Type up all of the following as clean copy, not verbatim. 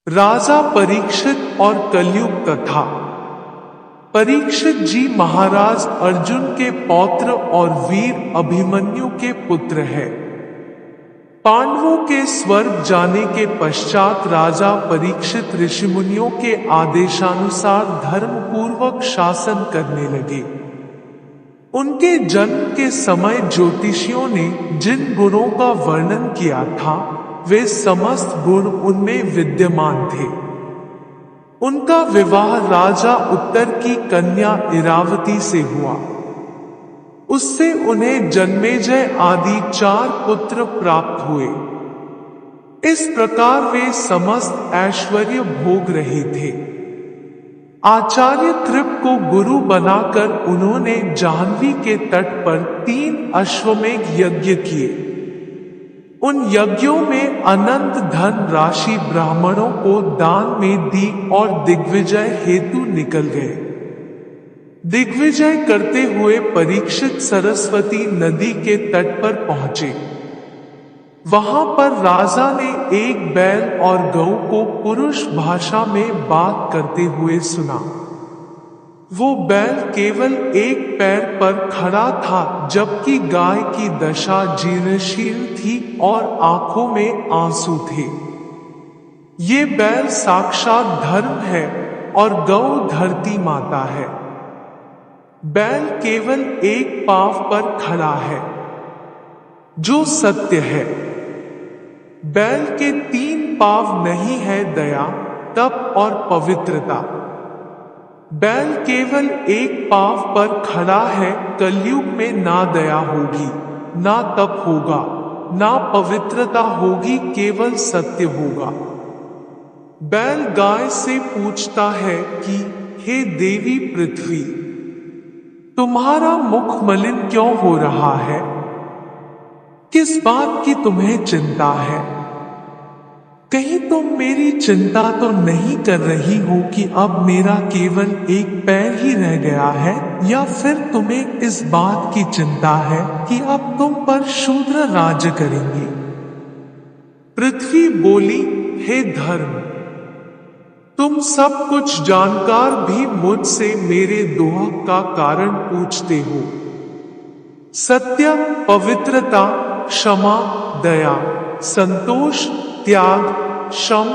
राजा परीक्षित और कलयुग कथा। परीक्षित जी महाराज अर्जुन के पौत्र और वीर अभिमन्यु के पुत्र है। पांडवों के स्वर्ग जाने के पश्चात राजा परीक्षित ऋषिमुनियों के आदेशानुसार धर्मपूर्वक शासन करने लगे। उनके जन्म के समय ज्योतिषियों ने जिन गुणों का वर्णन किया था वे समस्त गुण उनमें विद्यमान थे। उनका विवाह राजा उत्तर की कन्या इरावती से हुआ। उससे उन्हें जन्मेजय आदि 4 पुत्र प्राप्त हुए। इस प्रकार वे समस्त ऐश्वर्य भोग रहे थे। आचार्य कृप को गुरु बनाकर उन्होंने जाह्नवी के तट पर 3 अश्वमेघ यज्ञ किए। उन यज्ञों में अनंत धन राशि ब्राह्मणों को दान में दी और दिग्विजय हेतु निकल गए। दिग्विजय करते हुए परीक्षित सरस्वती नदी के तट पर पहुंचे। वहां पर राजा ने एक बैल और गऊ को पुरुष भाषा में बात करते हुए सुना। वो बैल केवल एक पैर पर खड़ा था, जबकि गाय की दशा जीर्णशील थी और आंखों में आंसू थे। ये बैल साक्षात धर्म है और गऊ धरती माता है। बैल केवल एक पांव पर खड़ा है, जो सत्य है। बैल के 3 पांव नहीं है दया, तप और पवित्रता। बैल केवल एक पांव पर खड़ा है। कलयुग में ना दया होगी, ना तप होगा, ना पवित्रता होगी, केवल सत्य होगा। बैल गाय से पूछता है कि हे देवी पृथ्वी, तुम्हारा मुख मलिन क्यों हो रहा है? किस बात की तुम्हें चिंता है? कहीं तुम मेरी चिंता तो नहीं कर रही हो कि अब मेरा केवल एक पैर ही रह गया है, या फिर तुम्हें इस बात की चिंता है कि अब तुम पर शूद्र राज्य करेंगे? पृथ्वी बोली, हे धर्म, तुम सब कुछ जानकार भी मुझसे मेरे दोह का कारण पूछते हो। सत्य, पवित्रता, क्षमा, दया, संतोष, त्याग, शम,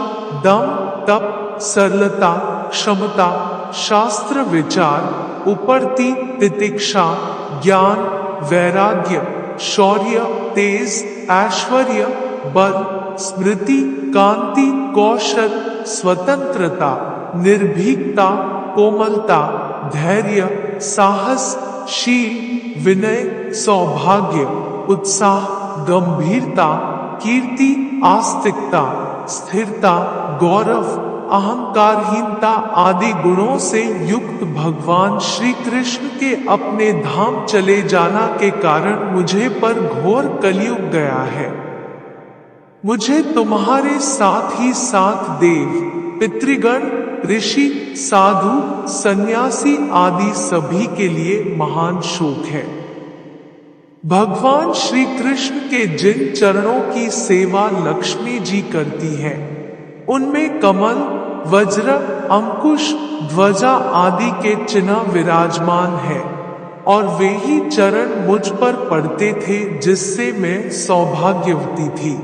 दम, तप, सरलता, क्षमता, शास्त्र विचार, उपरति, तितिक्षा, ज्ञान, वैराग्य, शौर्य, तेज, ऐश्वर्य, बल, स्मृति, कांति, कौशल, स्वतंत्रता, निर्भीकता, कोमलता, धैर्य, साहस, शील, विनय, सौभाग्य, उत्साह, गंभीरता, कीर्ति, आस्तिकता, स्थिरता, गौरव, अहंकारहीनता आदि गुणों से युक्त भगवान श्री कृष्ण के अपने धाम चले जाना के कारण मुझे पर घोर कलयुग गया है। मुझे तुम्हारे साथ ही साथ देव, पितृगण, ऋषि, साधु, सन्यासी आदि सभी के लिए महान शोक है। भगवान श्री कृष्ण के जिन चरणों की सेवा लक्ष्मी जी करती है, उनमें कमल, वज्र, अंकुश, ध्वजा आदि के चिन्ह विराजमान है, और वे ही चरण मुझ पर पड़ते थे जिससे मैं सौभाग्यवती थी।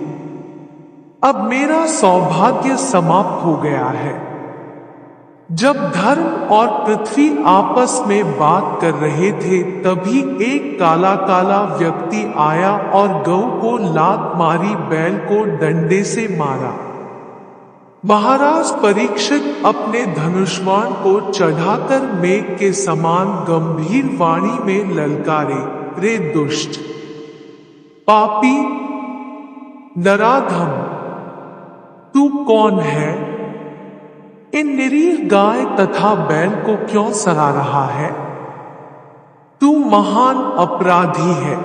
अब मेरा सौभाग्य समाप्त हो गया है। जब धर्म और पृथ्वी आपस में बात कर रहे थे, तभी एक काला काला व्यक्ति आया और गऊ को लात मारी, बैल को डंडे से मारा। महाराज परीक्षित अपने धनुष्वाण को चढ़ाकर मेघ के समान गंभीर वाणी में ललकारे, रे दुष्ट, पापी, नराधम, तू कौन है? इन निरीह गाय तथा बैल को क्यों सड़ा रहा है? तू महान अपराधी है।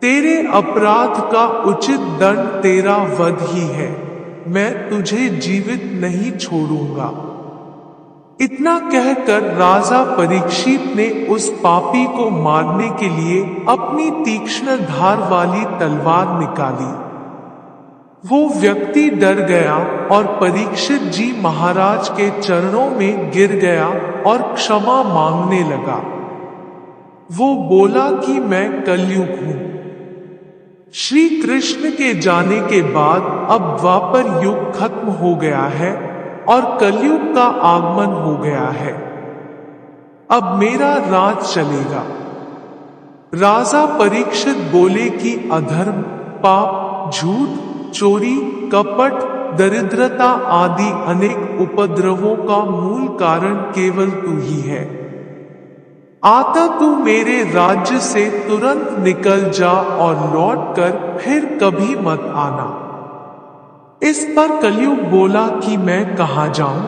तेरे अपराध का उचित दंड तेरा वध ही है। मैं तुझे जीवित नहीं छोड़ूंगा। इतना कहकर राजा परीक्षित ने उस पापी को मारने के लिए अपनी तीक्ष्ण धार वाली तलवार निकाली। वो व्यक्ति डर गया और परीक्षित जी महाराज के चरणों में गिर गया और क्षमा मांगने लगा। वो बोला कि मैं कलयुग हूं। श्री कृष्ण के जाने के बाद अब द्वापर युग खत्म हो गया है और कलयुग का आगमन हो गया है। अब मेरा राज चलेगा। राजा परीक्षित बोले कि अधर्म, पाप, झूठ, चोरी, कपट, दरिद्रता आदि अनेक उपद्रवों का मूल कारण केवल तू ही है। आता तू मेरे राज्य से तुरंत निकल जा और लौट कर फिर कभी मत आना। इस पर कलयुग बोला कि मैं कहां जाऊं?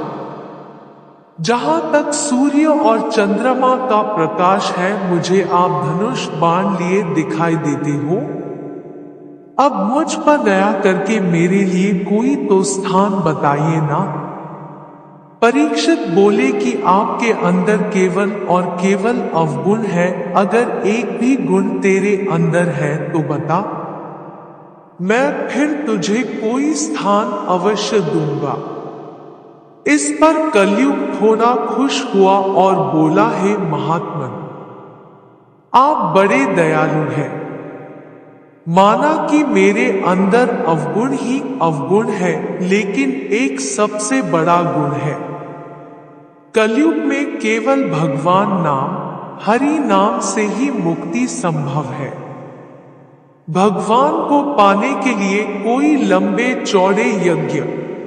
जहां तक सूर्य और चंद्रमा का प्रकाश है मुझे आप धनुष बाण लिए दिखाई देते हो। अब मुझ पर दया करके मेरे लिए कोई तो स्थान बताइए ना। परीक्षित बोले कि आपके अंदर केवल और केवल अवगुण है। अगर एक भी गुण तेरे अंदर है तो बता, मैं फिर तुझे कोई स्थान अवश्य दूंगा। इस पर कलयुग थोड़ा खुश हुआ और बोला, हे महात्मन, आप बड़े दयालु हैं। माना कि मेरे अंदर अवगुण ही अवगुण है, लेकिन एक सबसे बड़ा गुण है। कलयुग में केवल भगवान नाम, हरि नाम से ही मुक्ति संभव है। भगवान को पाने के लिए कोई लंबे चौड़े यज्ञ,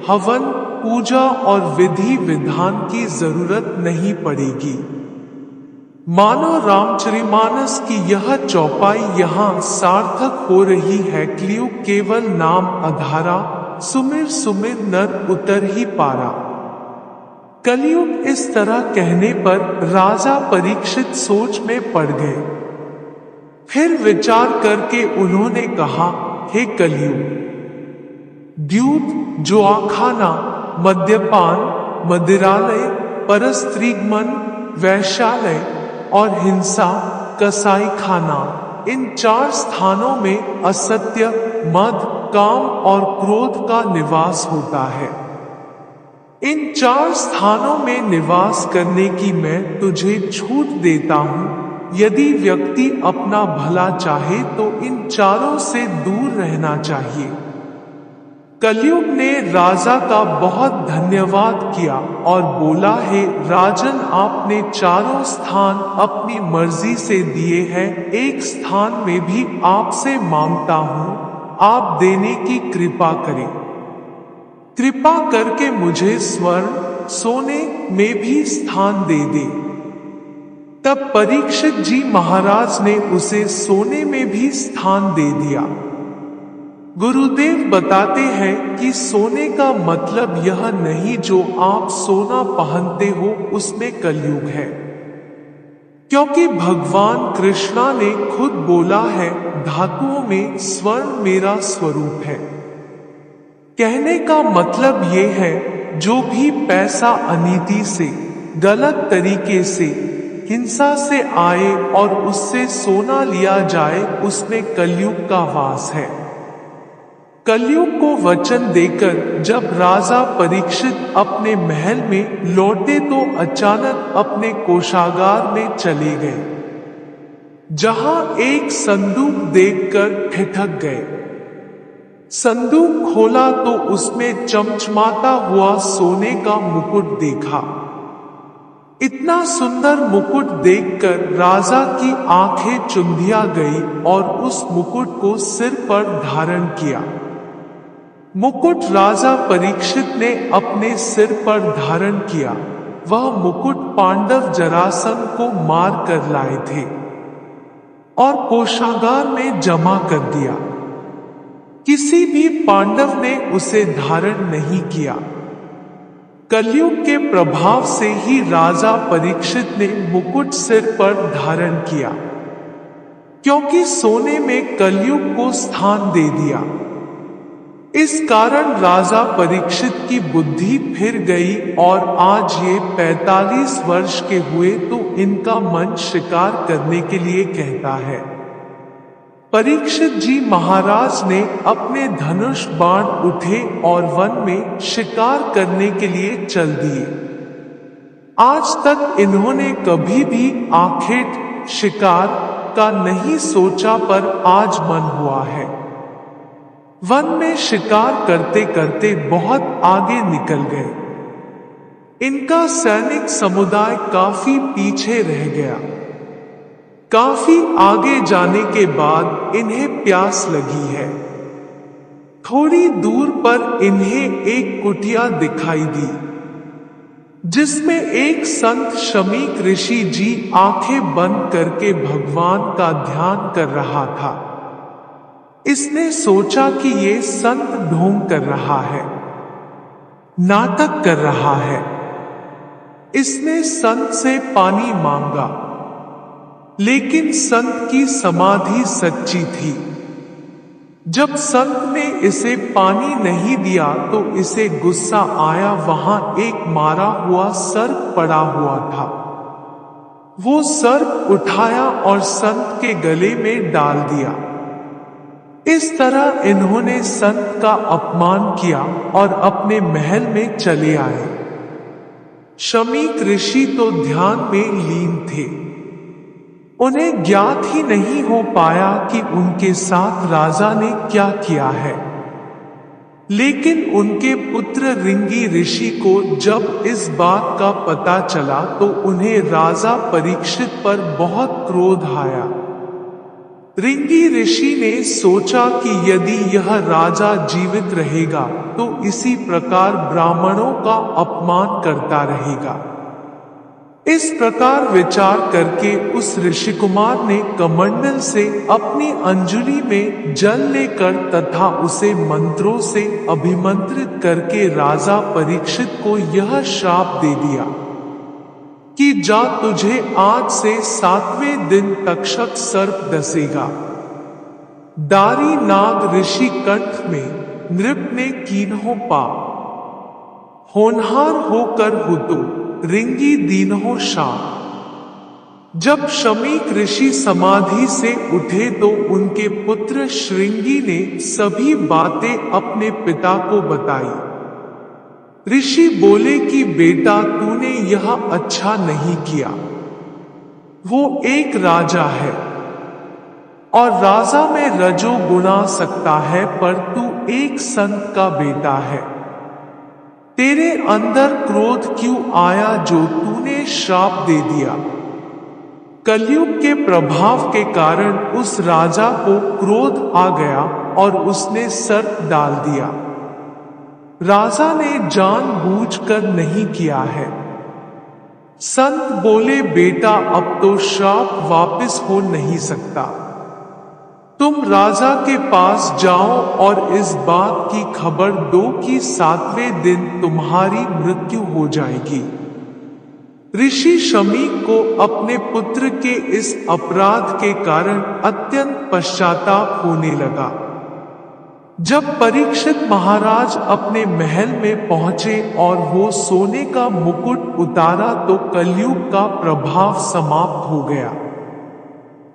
हवन, पूजा और विधि विधान की जरूरत नहीं पड़ेगी। मानो रामचरितमानस की यह चौपाई यहाँ सार्थक हो रही है। कलयुग केवल नाम आधारा, सुमिर सुमिर नर उतर ही पारा। कलयुग इस तरह कहने पर राजा परीक्षित सोच में पड़ गए। फिर विचार करके उन्होंने कहा, हे कलयुग, द्यूत, जुआखाना, मद्यपान, मदिरालय, परस्त्रीगमन, वैश्यालय और हिंसा, कसाई खाना, इन 4 स्थानों में असत्य, मद, काम और क्रोध का निवास होता है। इन 4 स्थानों में निवास करने की मैं तुझे छूट देता हूं। यदि व्यक्ति अपना भला चाहे तो इन चारों से दूर रहना चाहिए। कलयुग ने राजा का बहुत धन्यवाद किया और बोला, हे राजन, आपने चारों स्थान अपनी मर्जी से दिए हैं। एक स्थान में भी आपसे मांगता हूं, आप देने की कृपा करें। कृपा करके मुझे स्वर्ण, सोने में भी स्थान दे दे। तब परीक्षित जी महाराज ने उसे सोने में भी स्थान दे दिया। गुरुदेव बताते हैं कि सोने का मतलब यह नहीं जो आप सोना पहनते हो उसमें कलयुग है, क्योंकि भगवान कृष्णा ने खुद बोला है, धातुओं में स्वर्ण मेरा स्वरूप है। कहने का मतलब ये है, जो भी पैसा अनीति से, गलत तरीके से, हिंसा से आए और उससे सोना लिया जाए, उसमें कलयुग का वास है। कलयुग को वचन देकर जब राजा परीक्षित अपने महल में लौटे तो अचानक अपने कोषागार में चले गए, जहां एक संदूक देखकर ठिठक गए। संदूक खोला तो उसमें चमचमाता हुआ सोने का मुकुट देखा। इतना सुंदर मुकुट देखकर राजा की आंखें चुंधिया गई और उस मुकुट को सिर पर धारण किया। मुकुट राजा परीक्षित ने अपने सिर पर धारण किया। वह मुकुट पांडव जरासंध को मार कर लाए थे और कोषागार में जमा कर दिया। किसी भी पांडव ने उसे धारण नहीं किया। कलयुग के प्रभाव से ही राजा परीक्षित ने मुकुट सिर पर धारण किया, क्योंकि सोने में कलयुग को स्थान दे दिया। इस कारण राजा परीक्षित की बुद्धि फिर गई और आज ये 45 वर्ष के हुए तो इनका मन शिकार करने के लिए कहता है। परीक्षित जी महाराज ने अपने धनुष बाण उठे और वन में शिकार करने के लिए चल दिए। आज तक इन्होंने कभी भी आखेट शिकार का नहीं सोचा, पर आज मन हुआ है। वन में शिकार करते करते बहुत आगे निकल गए। इनका सैनिक समुदाय काफी पीछे रह गया। काफी आगे जाने के बाद इन्हें प्यास लगी है। थोड़ी दूर पर इन्हें एक कुटिया दिखाई दी, जिसमें एक संत शमीक ऋषि जी आंखें बंद करके भगवान का ध्यान कर रहा था। इसने सोचा कि ये संत ढोंग कर रहा है, नाटक कर रहा है। इसने संत से पानी मांगा, लेकिन संत की समाधि सच्ची थी। जब संत ने इसे पानी नहीं दिया तो इसे गुस्सा आया। वहां एक मारा हुआ सर्प पड़ा हुआ था। वो सर्प उठाया और संत के गले में डाल दिया। इस तरह इन्होंने संत का अपमान किया और अपने महल में चले आए। शमीक ऋषि तो ध्यान में लीन थे। उन्हें ज्ञात ही नहीं हो पाया कि उनके साथ राजा ने क्या किया है। लेकिन उनके पुत्र रिंगी ऋषि को जब इस बात का पता चला तो उन्हें राजा परीक्षित पर बहुत क्रोध आया। रिंगी ऋषि ने सोचा कि यदि यह राजा जीवित रहेगा तो इसी प्रकार ब्राह्मणों का अपमान करता रहेगा। इस प्रकार विचार करके उस ऋषिकुमार ने कमंडल से अपनी अंजुली में जल लेकर तथा उसे मंत्रों से अभिमंत्रित करके राजा परीक्षित को यह श्राप दे दिया कि जा, तुझे आज से 7वें दिन तक्षक सर्प डसेगा। दारी नाग ऋषि कंठ में नृप ने कीन्हों पा, होनहार होकर हुतो रिंगी दीनहो शाप। जब शमीक ऋषि समाधि से उठे तो उनके पुत्र श्रृंगी ने सभी बातें अपने पिता को बताई। ऋषि बोले कि बेटा, तूने यह अच्छा नहीं किया। वो एक राजा है और राजा में रजो गुणा सकता है, पर तू एक संत का बेटा है। तेरे अंदर क्रोध क्यों आया जो तूने श्राप दे दिया? कलयुग के प्रभाव के कारण उस राजा को क्रोध आ गया और उसने सर्प डाल दिया। राजा ने जानबूझकर नहीं किया है। संत बोले, बेटा, अब तो श्राप वापस हो नहीं सकता। तुम राजा के पास जाओ और इस बात की खबर दो कि 7वें दिन तुम्हारी मृत्यु हो जाएगी। ऋषि शमीक को अपने पुत्र के इस अपराध के कारण अत्यंत पश्चाताप होने लगा। जब परीक्षित महाराज अपने महल में पहुंचे और वो सोने का मुकुट उतारा तो कलयुग का प्रभाव समाप्त हो गया।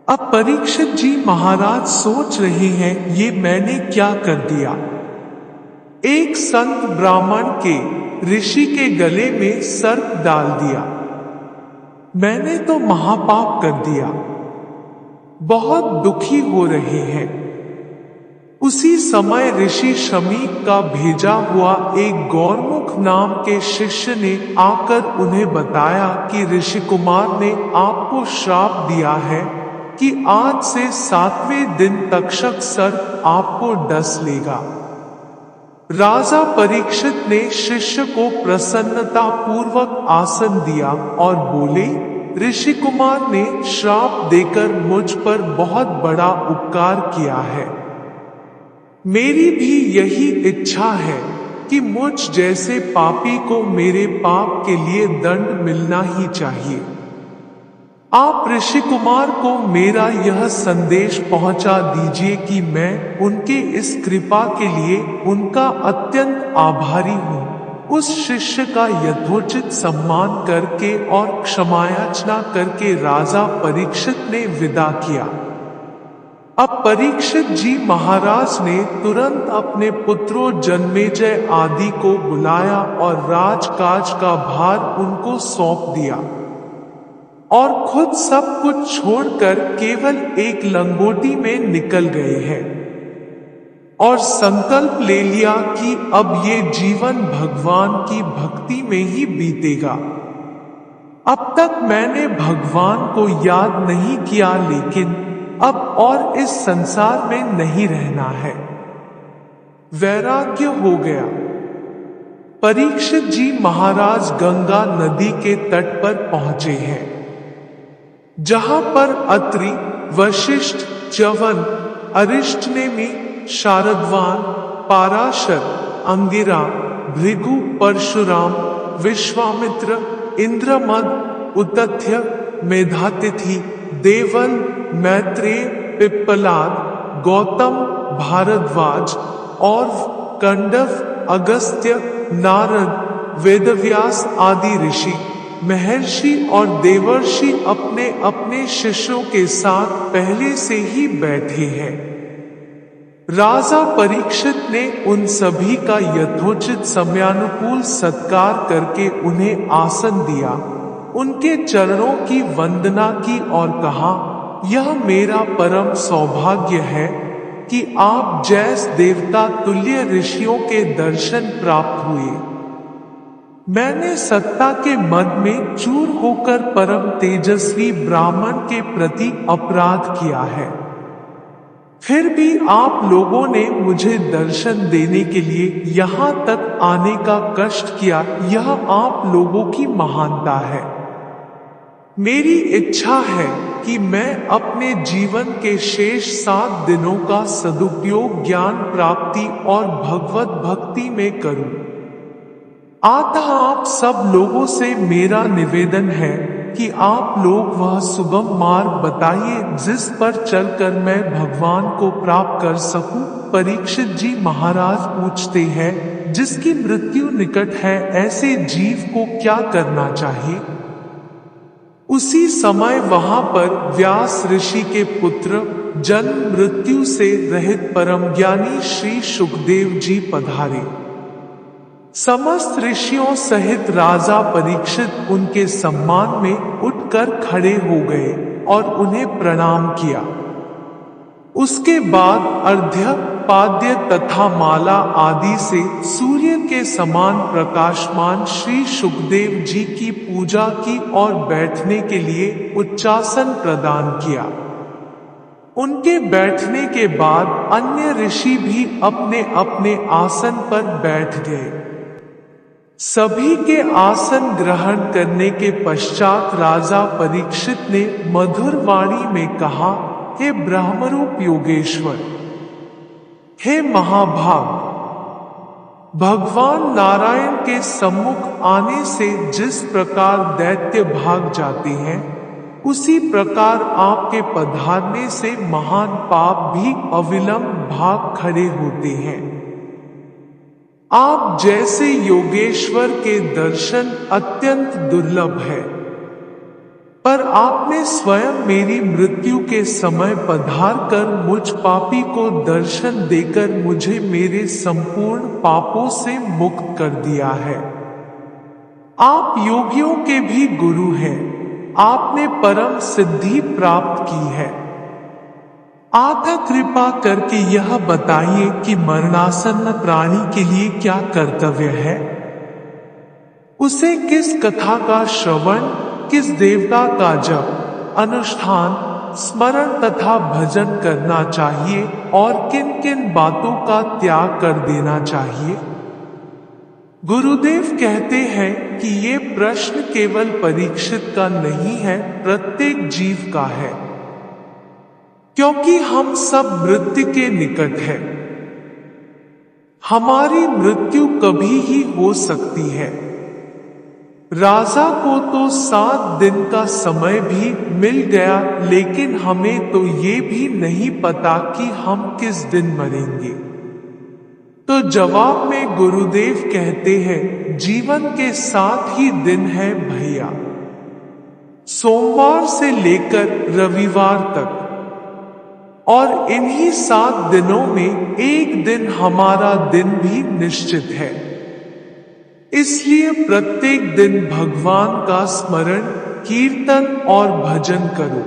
अब परीक्षित जी महाराज सोच रहे हैं, ये मैंने क्या कर दिया? एक संत ब्राह्मण के ऋषि के गले में सर्प डाल दिया। मैंने तो महापाप कर दिया। बहुत दुखी हो रहे हैं। उसी समय ऋषि शमीक का भेजा हुआ एक गौरमुख नाम के शिष्य ने आकर उन्हें बताया कि ऋषि कुमार ने आपको श्राप दिया है कि आज से 7वें दिन तक्षक सर्प आपको डस लेगा। राजा परीक्षित ने शिष्य को प्रसन्नता पूर्वक आसन दिया और बोले, ऋषि कुमार ने श्राप देकर मुझ पर बहुत बड़ा उपकार किया है। मेरी भी यही इच्छा है कि मुझ जैसे पापी को मेरे पाप के लिए दंड मिलना ही चाहिए। आप ऋषि कुमार को मेरा यह संदेश पहुंचा दीजिए कि मैं उनके इस कृपा के लिए उनका अत्यंत आभारी हूँ। उस शिष्य का यथोचित सम्मान करके और क्षमायाचना करके राजा परीक्षित ने विदा किया। अब परीक्षित जी महाराज ने तुरंत अपने पुत्रों जन्मेजय आदि को बुलाया और राजकाज का भार उनको सौंप दिया और खुद सब कुछ छोड़कर केवल एक लंगोटी में निकल गए हैं और संकल्प ले लिया कि अब ये जीवन भगवान की भक्ति में ही बीतेगा। अब तक मैंने भगवान को याद नहीं किया, लेकिन अब और इस संसार में नहीं रहना है। वैराग्य हो गया। परीक्षित जी महाराज गंगा नदी के तट पर पहुंचे हैं, जहां पर अत्रि, वशिष्ठ, च्यवन, अरिष्टनेमि, शारद्वान, पाराशर, अंगिरा, भृगु, परशुराम, विश्वामित्र, इंद्रमद, उतथ्य, मेधातिथि, देवल, मैत्रेय, पिप्पलाद, गौतम, भारद्वाज और कंडव, अगस्त्य, नारद, वेदव्यास आदि ऋषि, महर्षि और देवर्षि अपने अपने शिष्यों के साथ पहले से ही बैठे हैं। राजा परीक्षित ने उन सभी का यथोचित समयानुकूल सत्कार करके उन्हें आसन दिया, उनके चरणों की वंदना की और कहा, यह मेरा परम सौभाग्य है कि आप जैस देवता तुल्य ऋषियों के दर्शन प्राप्त हुए। मैंने सत्ता के मद में चूर होकर परम तेजस्वी ब्राह्मण के प्रति अपराध किया है, फिर भी आप लोगों ने मुझे दर्शन देने के लिए यहाँ तक आने का कष्ट किया। यह आप लोगों की महानता है। मेरी इच्छा है कि मैं अपने जीवन के शेष 7 दिनों का सदुपयोग ज्ञान प्राप्ति और भगवत भक्ति में करूं। अतः आप सब लोगों से मेरा निवेदन है कि आप लोग वह सुगम मार्ग बताइए जिस पर चलकर मैं भगवान को प्राप्त कर सकूं। परीक्षित जी महाराज पूछते हैं, जिसकी मृत्यु निकट है ऐसे जीव को क्या करना चाहिए? उसी समय वहां पर व्यास ऋषि के पुत्र, जन्म मृत्यु से रहित परम ज्ञानी श्री सुखदेव जी पधारे। समस्त ऋषियों सहित राजा परीक्षित उनके सम्मान में उठकर खड़े हो गए और उन्हें प्रणाम किया। उसके बाद अर्घ्य, पाद्य तथा माला आदि से सूर्य के समान प्रकाशमान श्री सुखदेव जी की पूजा की और बैठने के लिए उच्चासन प्रदान किया। उनके बैठने के बाद अन्य ऋषि भी अपने अपने आसन पर बैठ गए। सभी के आसन ग्रहण करने के पश्चात राजा परीक्षित ने मधुर वाणी में कहा, हे ब्रह्मरूप योगेश्वर, हे महाभाग, भगवान नारायण के सम्मुख आने से जिस प्रकार दैत्य भाग जाते हैं, उसी प्रकार आपके पधारने से महान पाप भी अविलंब भाग खड़े होते हैं। आप जैसे योगेश्वर के दर्शन अत्यंत दुर्लभ है, पर आपने स्वयं मेरी मृत्यु के समय पधार कर मुझ पापी को दर्शन देकर मुझे मेरे संपूर्ण पापों से मुक्त कर दिया है। आप योगियों के भी गुरु हैं, आपने परम सिद्धि प्राप्त की है। अतः कृपा करके यह बताइए कि मरणासन्न प्राणी के लिए क्या कर्तव्य है? उसे किस कथा का श्रवण, किस देवता का जप, अनुष्ठान, स्मरण तथा भजन करना चाहिए और किन किन बातों का त्याग कर देना चाहिए? गुरुदेव कहते हैं कि ये प्रश्न केवल परीक्षित का नहीं है, प्रत्येक जीव का है, क्योंकि हम सब मृत्यु के निकट हैं। हमारी मृत्यु कभी ही हो सकती है। राजा को तो 7 दिन का समय भी मिल गया, लेकिन हमें तो ये भी नहीं पता कि हम किस दिन मरेंगे। तो जवाब में गुरुदेव कहते हैं, जीवन के 7 ही दिन है भैया, सोमवार से लेकर रविवार तक। और इन्हीं 7 दिनों में एक दिन हमारा दिन भी निश्चित है। इसलिए प्रत्येक दिन भगवान का स्मरण, कीर्तन और भजन करो।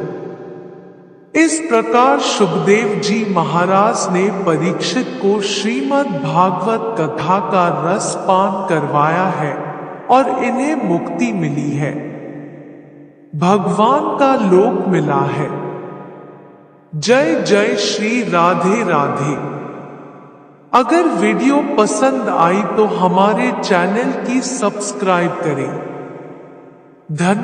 इस प्रकार सुखदेव जी महाराज ने परीक्षित को श्रीमद् भागवत कथा का रस पान करवाया है और इन्हें मुक्ति मिली है, भगवान का लोक मिला है। जय जय श्री राधे राधे। अगर वीडियो पसंद आई तो हमारे चैनल की सब्सक्राइब करें। धन्यवाद।